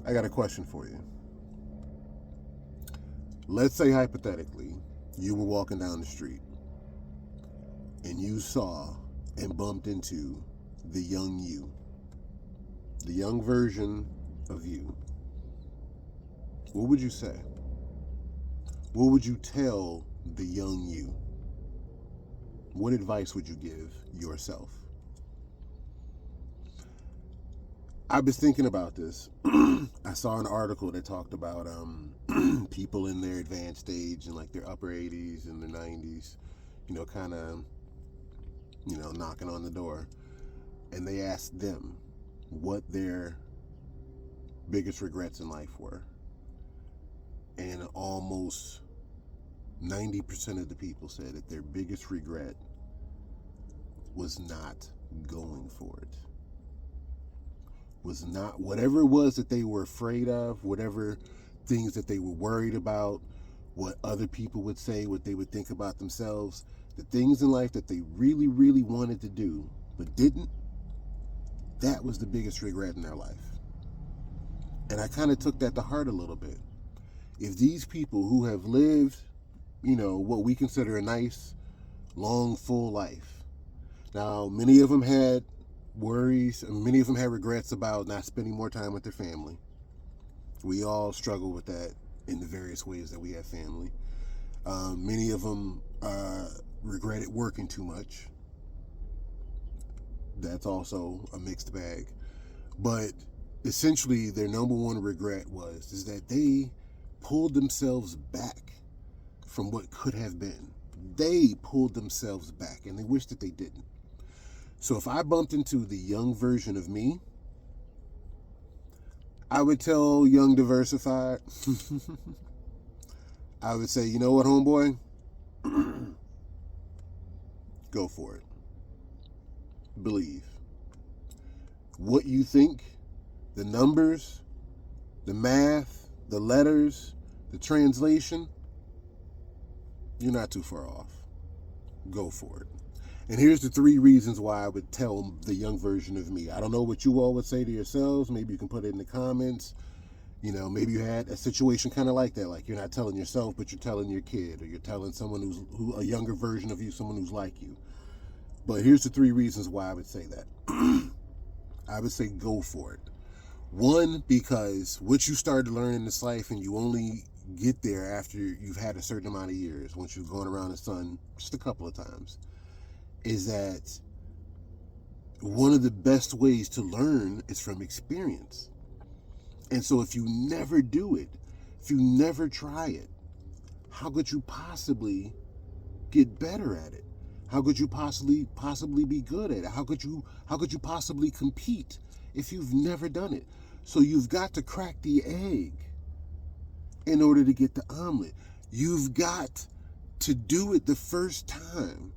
I got a question for you. Let's say hypothetically, you were walking down the street and you saw and bumped into the young you, the young version of you. What would you say? What would you tell the young you? What advice would you give yourself? I was thinking about this. I saw an article that talked about people in their advanced stage in like their upper 80s and their 90s, kind of, knocking on the door. And they asked them what their biggest regrets in life were. And almost 90% of the people said that their biggest regret was not going for it. Was not whatever it was that they were afraid of, whatever things that they were worried about, what other people would say, what they would think about themselves, the things in life that they really, really wanted to do but didn't, that was the biggest regret in their life. And I kind of took that to heart a little bit. If these people who have lived, what we consider a nice, long, full life, now many of them had worries, and many of them had regrets about not spending more time with their family. We all struggle with that in the various ways that we have family. Many of them regretted working too much. That's also a mixed bag. But essentially, their number one regret is that they pulled themselves back from what could have been. They pulled themselves back, and they wish that they didn't. So if I bumped into the young version of me, I would tell young diversified, I would say, you know what, homeboy? Go for it. Believe. What you think, the numbers, the math, the letters, the translation, you're not too far off. Go for it. And here's the 3 reasons why I would tell the young version of me. I don't know what you all would say to yourselves. Maybe you can put it in the comments. Maybe you had a situation kind of like that. Like you're not telling yourself, but you're telling your kid, or you're telling someone who a younger version of you, someone who's like you. But here's the 3 reasons why I would say that. I would say go for it. 1, because what you start to learn in this life, and you only get there after you've had a certain amount of years, once you've gone around the sun just a couple of times, is that one of the best ways to learn is from experience. And so if you never do it, if you never try it, how could you possibly get better at it? How could you possibly be good at it? How could you possibly compete if you've never done it? So you've got to crack the egg in order to get the omelet. You've got to do it the first time.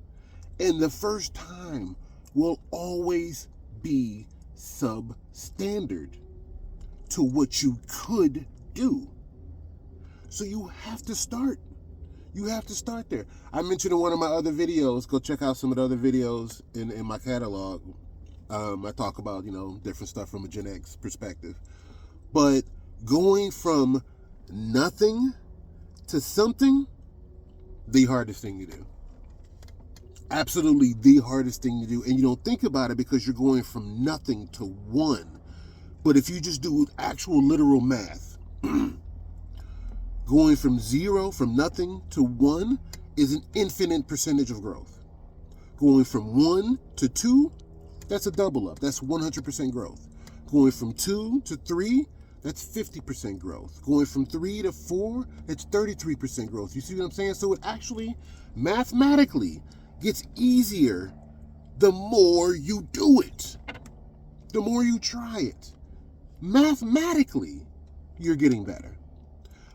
And the first time will always be substandard to what you could do. So you have to start. You have to start there. I mentioned in one of my other videos, go check out some of the other videos in my catalog. I talk about, different stuff from a Gen X perspective. But going from nothing to something, the hardest thing to do. Absolutely the hardest thing to do. And you don't think about it because you're going from nothing to 1. But if you just do actual literal math, going from 0, from nothing to 1 is an infinite percentage of growth. Going from 1 to 2, that's a double up. That's 100% growth. Going from 2 to 3, that's 50% growth. Going from 3 to 4, that's 33% growth. You see what I'm saying? So it actually, mathematically, gets easier the more you do it. The more you try it. Mathematically, you're getting better.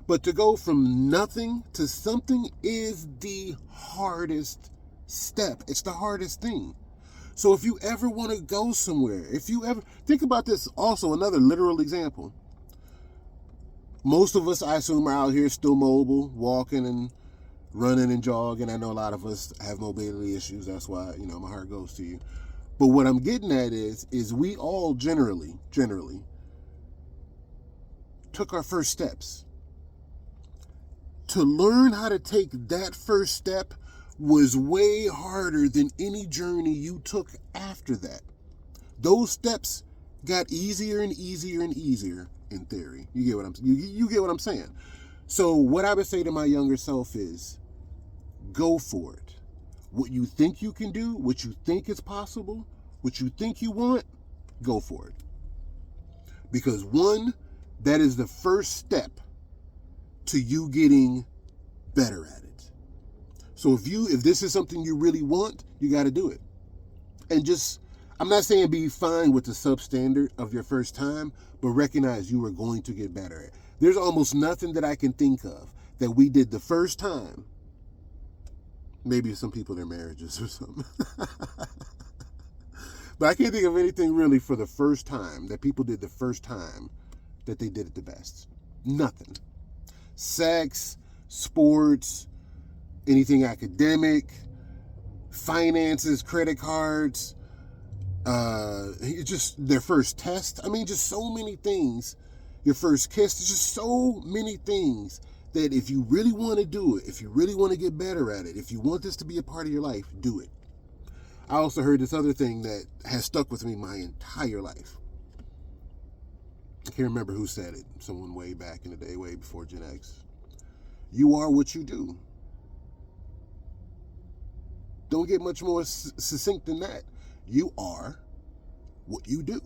But to go from nothing to something is the hardest step. It's the hardest thing. So if you ever want to go somewhere, if you ever, think about this also, another literal example. Most of us, I assume, are out here still mobile, walking and running and jogging. I know a lot of us have mobility issues. That's why, my heart goes to you. But what I'm getting at is we all generally took our first steps. To learn how to take that first step was way harder than any journey you took after that. Those steps got easier and easier and easier in theory. You get what I'm saying. So what I would say to my younger self is, go for it. What you think you can do, what you think is possible, what you think you want, go for it. Because one, that is the first step to you getting better at it. So if this is something you really want, you got to do it. And just, I'm not saying be fine with the substandard of your first time, but recognize you are going to get better at it. There's almost nothing that I can think of that we did the first time. Maybe some people, their marriages or something. But I can't think of anything really for the first time that people did the first time that they did it the best. Nothing. Sex, sports, anything academic, finances, credit cards, just their first test. I mean, just so many things. Your first kiss, there's just so many things that if you really want to do it, if you really want to get better at it, if you want this to be a part of your life, do it. I also heard this other thing that has stuck with me my entire life. I can't remember who said it. Someone way back in the day, way before Gen X. You are what you do. Don't get much more succinct than that. You are what you do.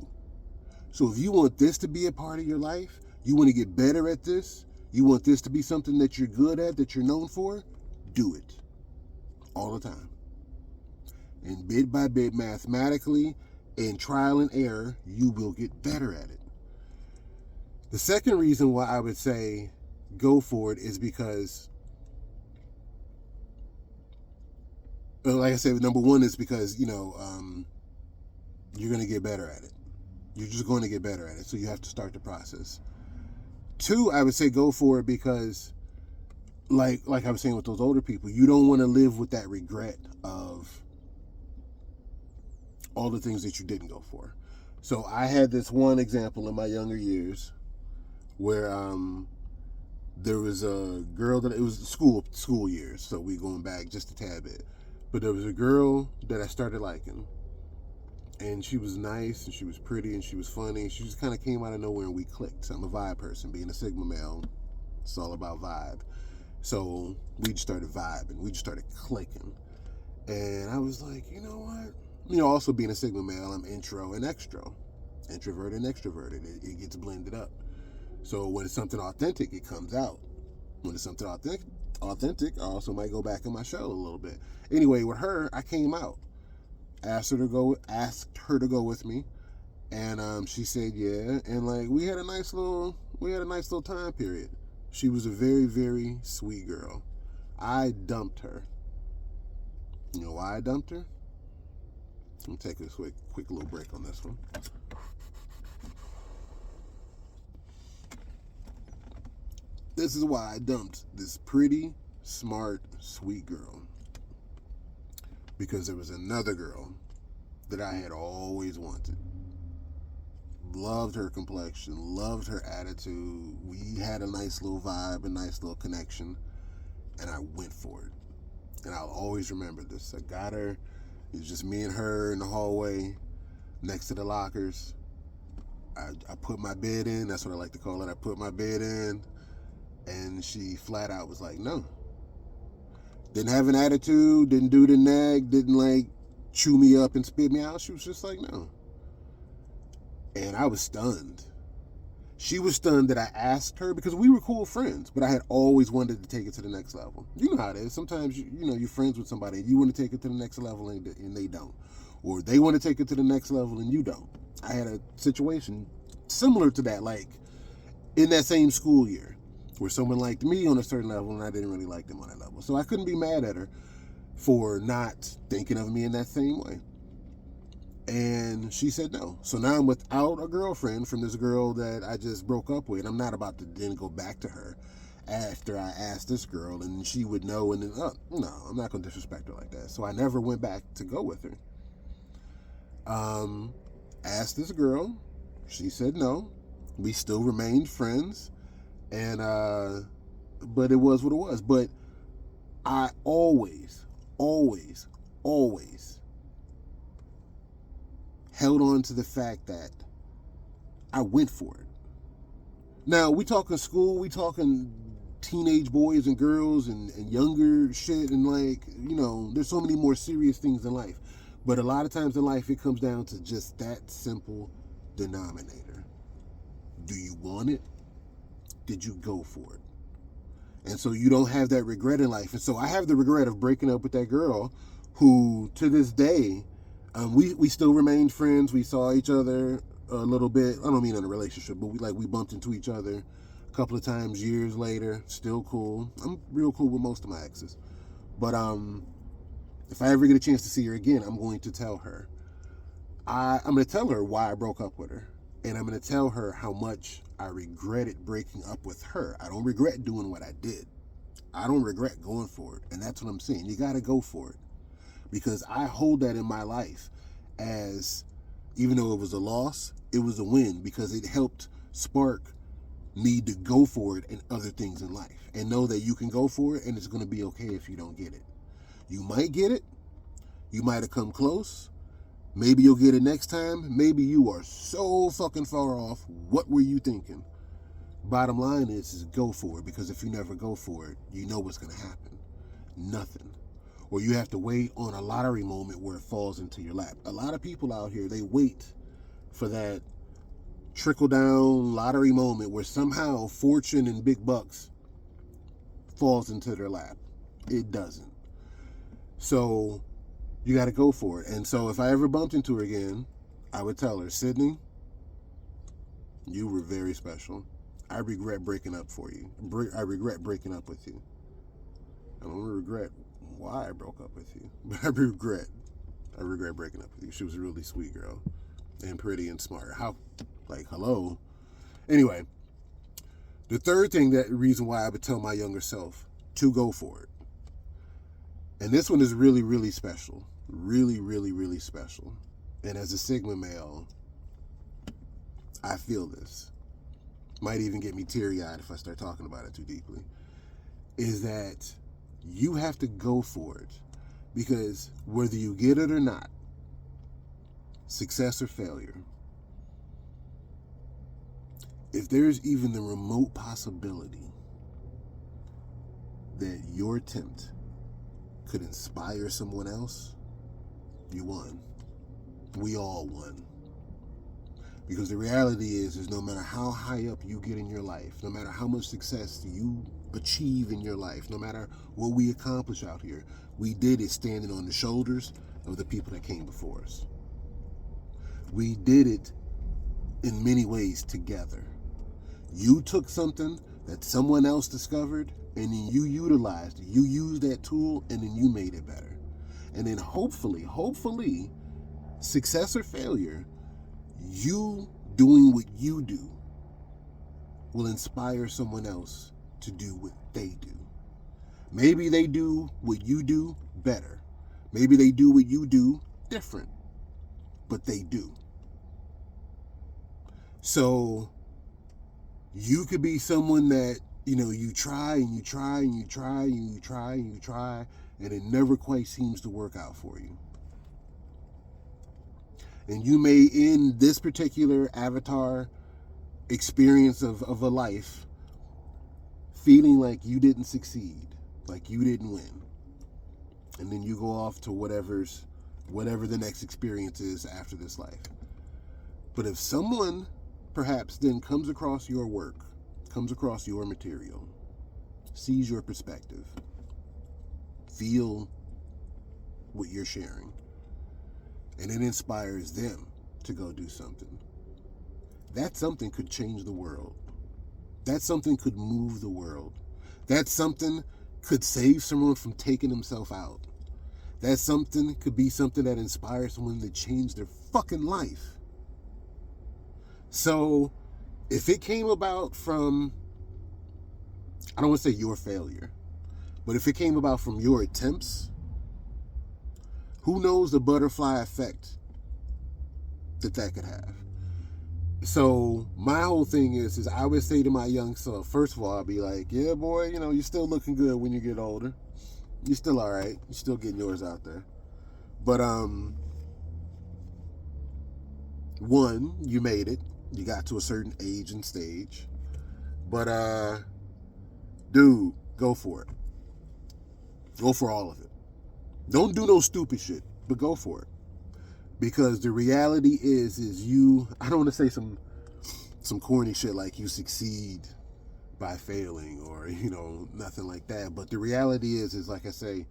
So if you want this to be a part of your life, you want to get better at this, you want this to be something that you're good at, that you're known for, do it. All the time. And bit by bit, mathematically, and trial and error, you will get better at it. The second reason why I would say go for it is because, like I said, number one is because, you're going to get better at it. You're just going to get better at it. So you have to start the process. Two, I would say go for it because, like I was saying with those older people, you don't want to live with that regret of all the things that you didn't go for. So I had this one example in my younger years where there was a girl that, it was school years, so we going back just a tad bit. But there was a girl that I started liking. And she was nice, and she was pretty, and she was funny. And she just kind of came out of nowhere, and we clicked. So I'm a vibe person. Being a Sigma male, it's all about vibe. So we just started vibing. We just started clicking. And I was like, you know what? Also being a Sigma male, I'm intro and extro. Introverted and extroverted. It gets blended up. So when it's something authentic, it comes out. When it's something authentic, I also might go back in my shell a little bit. Anyway, with her, I came out. Asked her to go with me, and she said yeah, and we had a nice little time period. She was a very, very sweet girl. I dumped her. You know why I dumped her? Let me take a quick little break on this one. This is why I dumped this pretty, smart, sweet girl. Because there was another girl that I had always wanted. Loved her complexion, loved her attitude. We had a nice little vibe, a nice little connection, and I went for it. And I'll always remember this. I got her. It was just me and her in the hallway next to the lockers. I put my bid in. That's what I like to call it. I put my bid in, and she flat out was like, no. Didn't have an attitude, didn't do the nag, didn't chew me up and spit me out. She was just like, no. And I was stunned. She was stunned that I asked her, because we were cool friends, but I had always wanted to take it to the next level. You know how it is. Sometimes, you're friends with somebody and you want to take it to the next level and they don't. Or they want to take it to the next level and you don't. I had a situation similar to that, in that same school year, where someone liked me on a certain level and I didn't really like them on that level. So I couldn't be mad at her for not thinking of me in that same way. And she said no. So now I'm without a girlfriend from this girl that I just broke up with. I'm not about to then go back to her after I asked this girl and she would know and then, no, I'm not going to disrespect her like that. So I never went back to go with her. Asked this girl. She said no. We still remained friends. And but it was what it was. But I always, always, always held on to the fact that I went for it. Now, we talking school, we talking teenage boys and girls and younger shit, and like, there's so many more serious things in life. But a lot of times in life, it comes down to just that simple denominator. Do you want it? Did you go for it? And so you don't have that regret in life. And so I have the regret of breaking up with that girl who, to this day, we still remained friends. We saw each other a little bit. I don't mean in a relationship, but we bumped into each other a couple of times years later. Still cool. I'm real cool with most of my exes. But if I ever get a chance to see her again, I'm going to tell her. I'm going to tell her why I broke up with her. And I'm going to tell her how much I regretted breaking up with her. I don't regret doing what I did. I don't regret going for it. And that's what I'm saying. You got to go for it. Because I hold that in my life as, even though it was a loss, it was a win, because it helped spark me to go for it and other things in life. And know that you can go for it and it's going to be okay if you don't get it. You might get it. You might have come close. Maybe you'll get it next time. Maybe you are so fucking far off. What were you thinking? Bottom line is go for it, because if you never go for it, you know what's going to happen. Nothing. Or you have to wait on a lottery moment where it falls into your lap. A lot of people out here, they wait for that trickle-down lottery moment where somehow fortune and big bucks falls into their lap. It doesn't. So you got to go for it. And so if I ever bumped into her again, I would tell her, Sydney, you were very special. I regret breaking up for you. I regret breaking up with you. I don't regret why I broke up with you, but I regret breaking up with you. She was a really sweet girl and pretty and smart. Hello. Anyway, the third reason why I would tell my younger self to go for it. And this one is really, really special. Really, really, really special. And as a Sigma male, I feel this. Might even get me teary-eyed if I start talking about it too deeply. Is that you have to go for it. Because whether you get it or not, success or failure, if there's even the remote possibility that your attempt could inspire someone else, you won. We all won. Because the reality is no matter how high up you get in your life, no matter how much success you achieve in your life, no matter what we accomplish out here, we did it standing on the shoulders of the people that came before us. We did it in many ways together. You took something that someone else discovered, and then you utilized it. You used that tool, and then you made it better. And then hopefully, success or failure, you doing what you do will inspire someone else to do what they do. Maybe they do what you do better. Maybe they do what you do different, but they do. So you could be someone that, you try and you try and you try and you try and you try, and it never quite seems to work out for you. And you may, in this particular avatar experience of a life, feeling like you didn't succeed, like you didn't win. And then you go off to whatever the next experience is after this life. But if someone perhaps then comes across your work, comes across your material, sees your perspective, feel what you're sharing, and it inspires them to go do something, that something could change the world. That something could move the world. That something could save someone from taking himself out. That something could be something that inspires someone to change their fucking life. So if it came about from, I don't want to say your failure, but if it came about from your attempts, who knows the butterfly effect that could have. So my whole thing is I would say to my young self, first of all, I'll be like, yeah, boy, you're still looking good when you get older. You're still all right. You're still getting yours out there. But one, you made it. You got to a certain age and stage. But dude, go for it. Go for all of it. Don't do no stupid shit, but go for it. Because the reality is you. I don't want to say some corny shit like you succeed by failing or nothing like that. But the reality is like I say,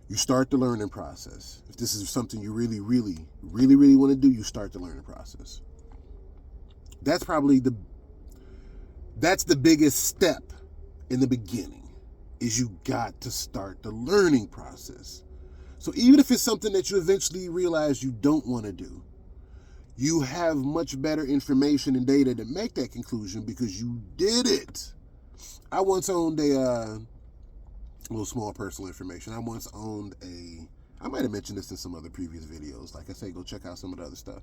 you start the learning process. If this is something you really, really, really, really want to do, you start the learning process. That's probably that's the biggest step in the beginning, is you got to start the learning process. So even if it's something that you eventually realize you don't want to do, you have much better information and data to make that conclusion because you did it. I once owned a little small personal information. I once owned I might have mentioned this in some other previous videos. Like I say, go check out some of the other stuff.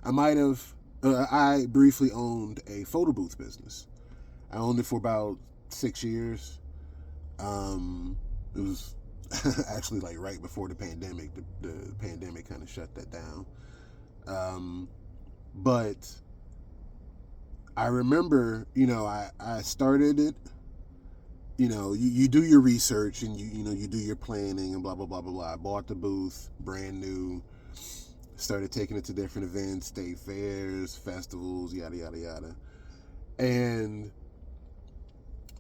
I briefly owned a photo booth business. I owned it for about 6 years. It was actually like right before the pandemic. The pandemic kind of shut that down. But I remember, I started it. You do your research and you do your planning and blah blah blah blah blah. I bought the booth, brand new. Started taking it to different events, state fairs, festivals, yada yada yada. And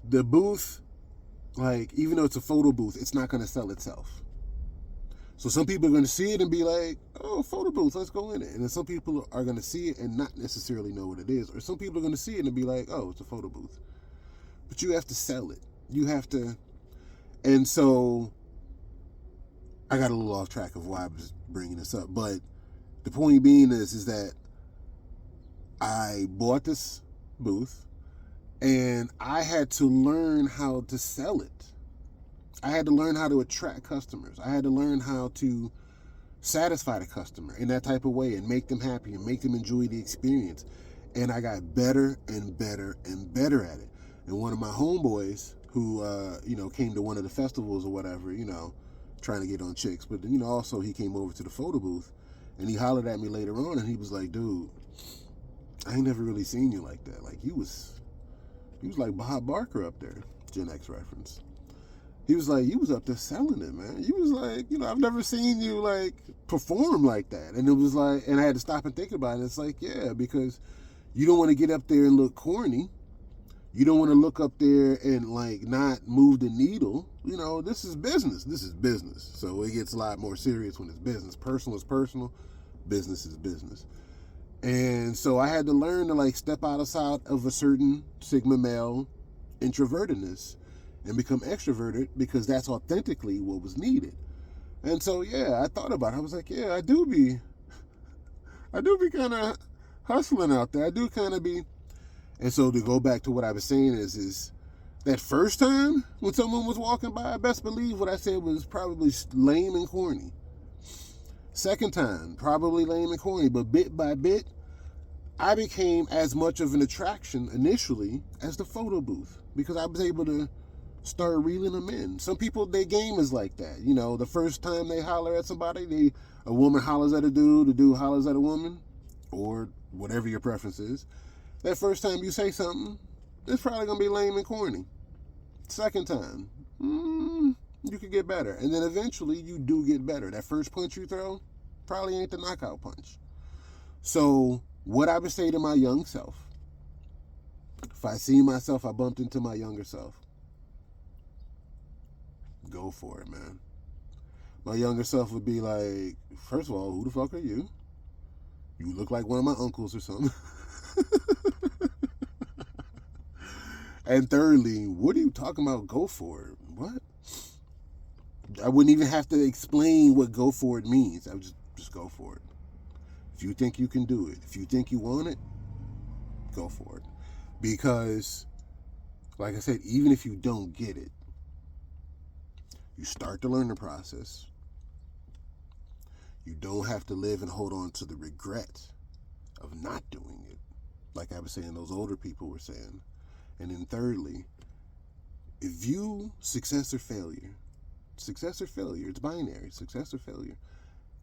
the booth, like, even though it's a photo booth, it's not going to sell itself. So some people are going to see it and be like, oh, photo booth, let's go in it. And then some people are going to see it and not necessarily know what it is. Or some people are going to see it and be like, oh, it's a photo booth. But you have to sell it. You have to. And so I got a little off track of why I was bringing this up. But the point being is that I bought this booth and I had to learn how to sell it. I had to learn how to attract customers. I had to learn how to satisfy the customer in that type of way and make them happy and make them enjoy the experience. And I got better and better and better at it. And one of my homeboys who, came to one of the festivals or whatever, trying to get on chicks, but, also he came over to the photo booth and he hollered at me later on and he was like, dude, I ain't never really seen you like that. Like, you was like Bob Barker up there, Gen X reference. He was like, you was up there selling it, man. You was like, I've never seen you like perform like that. And it was like, and I had to stop and think about it. It's like, yeah, because you don't want to get up there and look corny. You don't want to look up there and like not move the needle. This is business. This is business. So it gets a lot more serious when it's business. Personal is personal. Business is business. And so I had to learn to like step outside of a certain Sigma male introvertedness and become extroverted because that's authentically what was needed. And so, yeah, I thought about it. I was like, yeah, I do be kind of hustling out there. I do kind of be. And so to go back to what I was saying is that first time when someone was walking by, I best believe what I said was probably lame and corny. Second time, probably lame and corny, but bit by bit, I became as much of an attraction initially as the photo booth because I was able to start reeling them in. Some people, their game is like that. The first time they holler at somebody, a woman hollers at a dude hollers at a woman, or whatever your preference is. That first time you say something, it's probably going to be lame and corny. Second time, you could get better. And then eventually you do get better. That first punch you throw probably ain't the knockout punch. So what I would say to my young self, if I see myself, I bumped into my younger self, go for it, man. My younger self would be like, first of all, who the fuck are you? You look like one of my uncles or something. And thirdly, what are you talking about? Go for it. What? I wouldn't even have to explain what go for it means. I would just go for it. If you think you can do it, if you think you want it, go for it. Because, like I said, even if you don't get it, you start the learning process. You don't have to live and hold on to the regret of not doing it. Like I was saying, those older people were saying. And then thirdly, if you success or failure, it's binary, success or failure.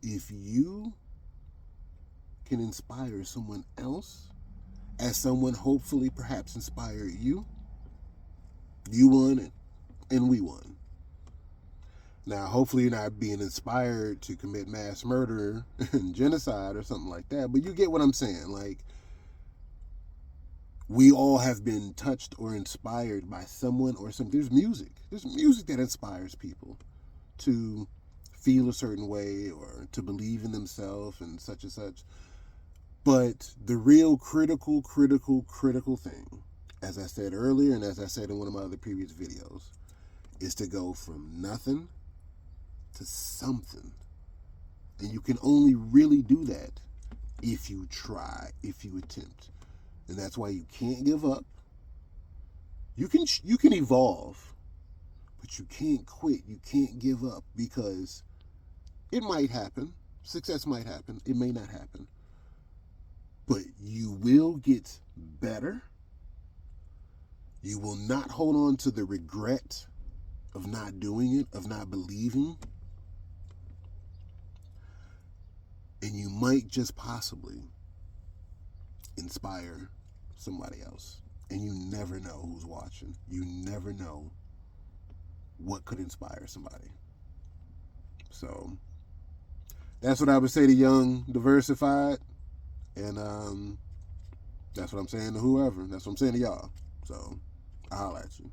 If you can inspire someone else, as someone hopefully perhaps inspired you, you won and we won. Now, hopefully you're not being inspired to commit mass murder and genocide or something like that, but you get what I'm saying. Like, we all have been touched or inspired by someone or something. There's music that inspires people to feel a certain way or to believe in themselves and such. But the real critical thing, as I said earlier and as I said in one of my other previous videos, is to go from nothing to something. And you can only really do that if you try, if you attempt. And that's why you can't give up. You can evolve, but you can't quit. You can't give up, because it might happen. Success might happen. It may not happen. But you will get better. You will not hold on to the regret of not doing it, of not believing. And you might just possibly inspire somebody else. And you never know who's watching. You never know what could inspire somebody. So that's what I would say to Young Diversified. And that's what I'm saying to whoever. That's what I'm saying to y'all. So I'll holler at you.